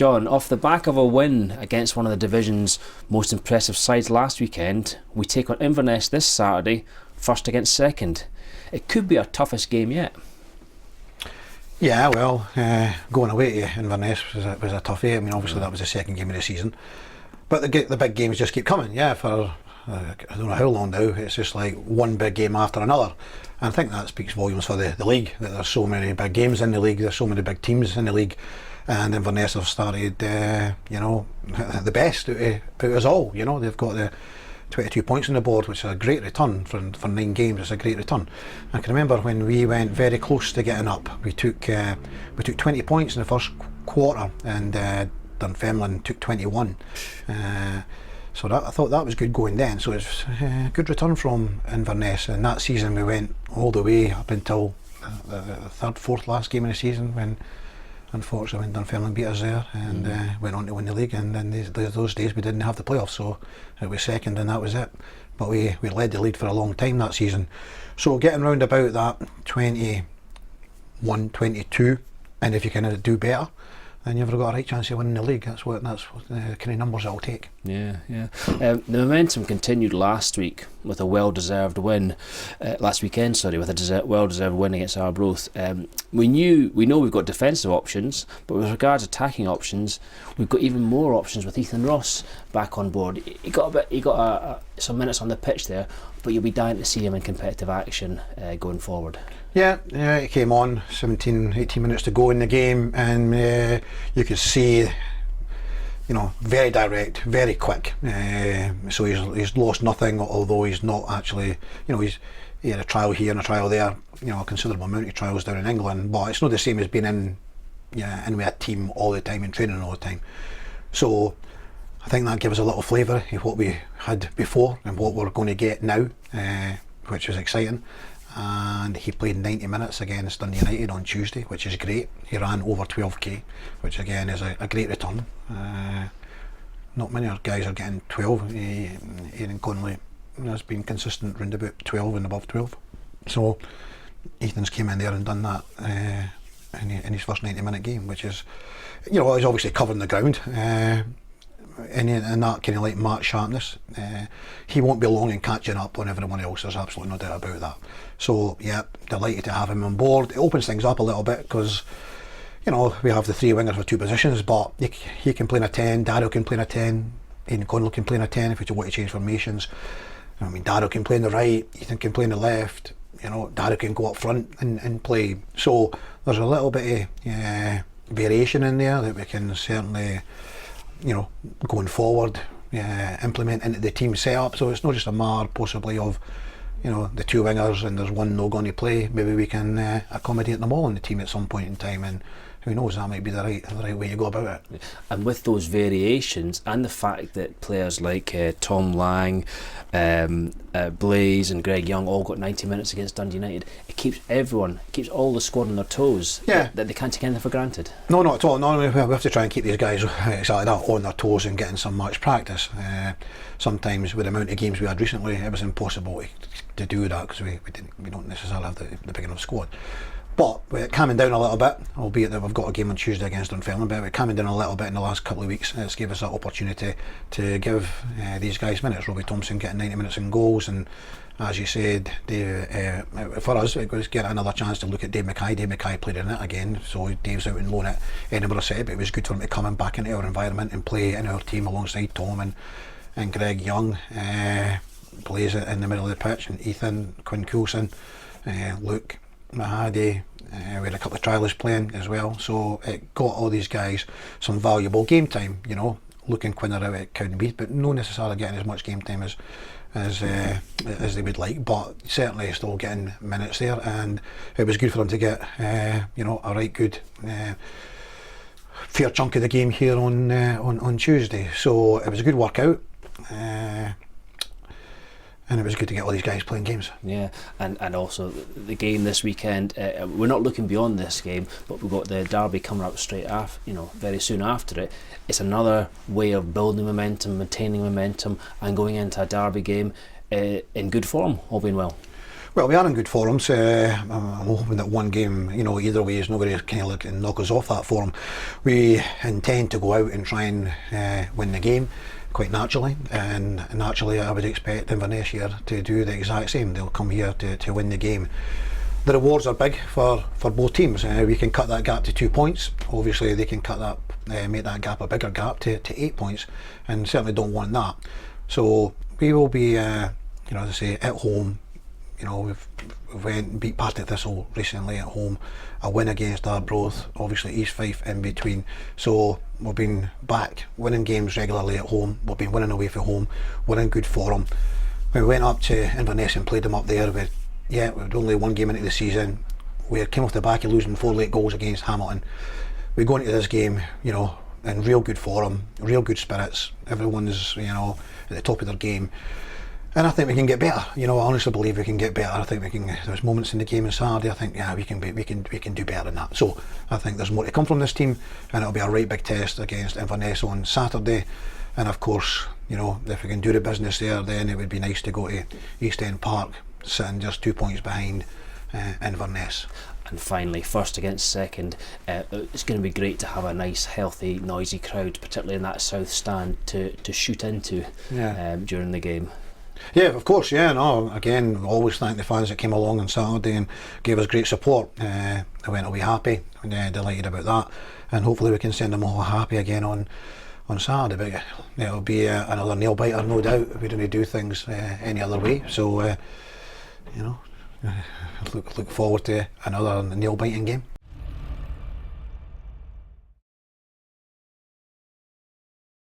John, off the back of a win against one of the division's most impressive sides last weekend, we take on Inverness this Saturday, first against second. It could be our toughest game yet. Yeah, well, going away to Inverness was a toughie. I mean, obviously that was the second game of the season, but the big games just keep coming. Yeah, for I don't know how long now. It's just like one big game after another, and I think that speaks volumes for the league. That there's so many big games in the league. There's so many big teams in the league, and Inverness have started, the best out of us all. You know, they've got the 22 points on the board, which is a great return for 9 games. It's a great return. I can remember when we went very close to getting up. We took 20 points in the first quarter, and Dunfermline took 21. So I thought that was good going then. So it's a good return from Inverness. And that season we went all the way up until the third, fourth last game of the season, when unfortunately when Dunfermline beat us there and went on to win the league. And then those days we didn't have the playoffs, so it was second and that was it. But we led the lead for a long time that season. So getting round about that 21, 22, and if you can do better, then you've got a right chance of winning the league. That's what the kind of numbers it'll take. Yeah. The momentum continued last week with a well-deserved win. Last weekend, with a well-deserved win against Arbroath. We know we've got defensive options, but with regards to attacking options, we've got even more options with Ethan Ross back on board. He got some minutes on the pitch there, but you'll be dying to see him in competitive action going forward. Yeah, he came on 17, 18 minutes to go in the game, and you could see, very direct, very quick. So he's lost nothing, although he's not actually, he had a trial here and a trial there, a considerable amount of trials down in England, but it's not the same as being in with a team all the time and training all the time. So I think that gives us a little flavour of what we had before and what we're going to get now, which is exciting. And he played 90 minutes against Dundee United on Tuesday, which is great. He ran over 12k, which again is a great return. Not many guys are getting 12. Aidan Connolly has been consistent round about 12 and above 12. So Ethan's came in there and done that in his first 90-minute game, which is, he's obviously covering the ground. In that kind of like Mark sharpness, he won't be long in catching up on everyone else. There's absolutely no doubt about that. So yeah, delighted to have him on board. It opens things up a little bit because we have the 3 wingers for 2 positions, but he can play in a 10, Daryl can play in a 10, Aidan Connell can play in a 10 if you want to change formations. I mean, Daryl can play on the right, Ethan can play on the left, Daryl can go up front and play. So there's a little bit of variation in there that we can certainly, going forward, implement into the team setup. So it's not just a matter possibly of the 2 wingers and there's one not going to play. Maybe we can accommodate them all in the team at some point in time, and who knows, that might be the right way to go about it. And with those variations and the fact that players like Tom Lang, Blaze and Greg Young all got 90 minutes against Dundee United, it keeps all the squad on their toes. Yeah. That they can't take anything for granted. No, not at all. No, we have to try and keep these guys exactly that, on their toes and getting some match practice. Sometimes with the amount of games we had recently, it was impossible to do that because we don't necessarily have the big enough squad. But we're calming down a little bit, albeit that we've got a game on Tuesday against Dunfermline, but we're calming down a little bit in the last couple of weeks. It's gave us that opportunity to give these guys minutes. Robbie Thompson getting 90 minutes in goals, and as you said, Dave, for us it was getting another chance to look at Dave Mackay. Dave Mackay played in it again, so Dave's out in loan at Edinburgh City, but it was good for him to come back into our environment and play in our team alongside Tom and Greg Young. Plays it in the middle of the pitch, and Ethan, Quinn Coulson, Luke Mahadi, we had a couple of trialists playing as well, so it got all these guys some valuable game time. Looking Quinn out at Cowdenbeath, but not necessarily getting as much game time as they would like, but certainly still getting minutes there, and it was good for them to get a right good fair chunk of the game here on Tuesday. So it was a good workout. And it was good to get all these guys playing games. Yeah, and also the game this weekend. We're not looking beyond this game, but we've got the derby coming up straight after, very soon after it. It's another way of building momentum, maintaining momentum, and going into a derby game in good form, all being well. Well, we are in good form, so I'm hoping that one game, you know, either way is not going to kind of look and knock us off that form. We intend to go out and try and win the game quite naturally, and naturally I would expect Inverness here to do the exact same. They'll come here to win the game. The rewards are big for both teams. We can cut that gap to 2 points. Obviously they can cut that, make that gap a bigger gap to 8 points, and certainly don't want that. So we will be, you know, as I say, at home. You know, we've went and beat Partick Thistle recently at home, a win against Arbroath, obviously East Fife in between. So we've been back winning games regularly at home, we've been winning away from home, we're in good form. When we went up to Inverness and played them up there, we'd only one game into the season, we came off the back of losing 4 late goals against Hamilton. We go into this game, you know, in real good form, real good spirits, everyone's, you know, at the top of their game. And I think we can get better. You know, I honestly believe we can get better. I think we can. There's moments in the game on Saturday. I think, yeah, we can do better than that. So I think there's more to come from this team, and it'll be a right big test against Inverness on Saturday. And of course, you know, if we can do the business there, then it would be nice to go to East End Park, sitting just 2 points behind Inverness. And finally, first against second, it's going to be great to have a nice, healthy, noisy crowd, particularly in that south stand, to shoot into during the game. Yeah, of course, yeah, no, again, I always thank the fans that came along on Saturday and gave us great support. I went away happy, and delighted about that, and hopefully we can send them all happy again on Saturday. But it'll be another nail biter, no doubt. We don't do things any other way, so you know, look forward to another nail biting game.